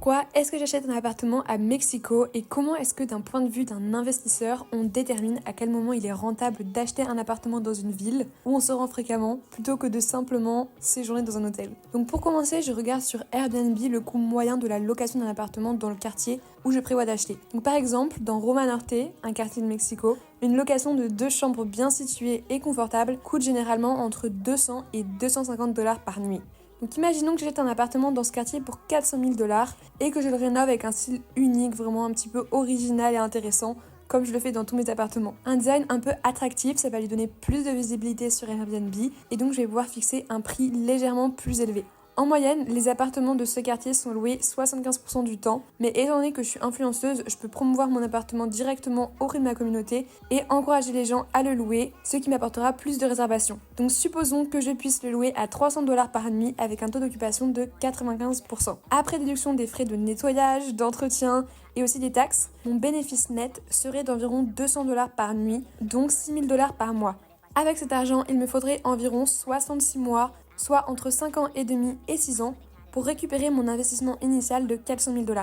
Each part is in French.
Pourquoi est-ce que j'achète un appartement à Mexico et comment est-ce que d'un point de vue d'un investisseur, on détermine à quel moment il est rentable d'acheter un appartement dans une ville où on se rend fréquemment plutôt que de simplement séjourner dans un hôtel. Donc pour commencer, je regarde sur Airbnb le coût moyen de la location d'un appartement dans le quartier où je prévois d'acheter. Donc par exemple, dans Roma Norte, un quartier de Mexico, une location de 2 chambres bien situées et confortables coûte généralement entre 200 et 250 $ par nuit. Donc imaginons que j'achète un appartement dans ce quartier pour 400 000 $ et que je le rénove avec un style unique, vraiment un petit peu original et intéressant, comme je le fais dans tous mes appartements. Un design un peu attractif, ça va lui donner plus de visibilité sur Airbnb et donc je vais pouvoir fixer un prix légèrement plus élevé. En moyenne, les appartements de ce quartier sont loués 75% du temps, mais étant donné que je suis influenceuse, je peux promouvoir mon appartement directement auprès de ma communauté et encourager les gens à le louer, ce qui m'apportera plus de réservations. Donc supposons que je puisse le louer à 300 $ par nuit avec un taux d'occupation de 95%. Après déduction des frais de nettoyage, d'entretien et aussi des taxes, mon bénéfice net serait d'environ 200 $ par nuit, donc 6 000 $ par mois. Avec cet argent, il me faudrait environ 66 mois, soit entre 5 ans et demi et 6 ans, pour récupérer mon investissement initial de 400 000 $.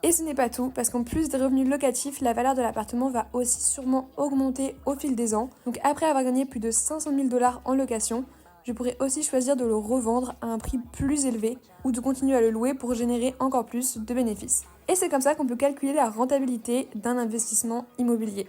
Et ce n'est pas tout, parce qu'en plus des revenus locatifs, la valeur de l'appartement va aussi sûrement augmenter au fil des ans. Donc après avoir gagné plus de 500 000 $ en location, je pourrais aussi choisir de le revendre à un prix plus élevé ou de continuer à le louer pour générer encore plus de bénéfices. Et c'est comme ça qu'on peut calculer la rentabilité d'un investissement immobilier.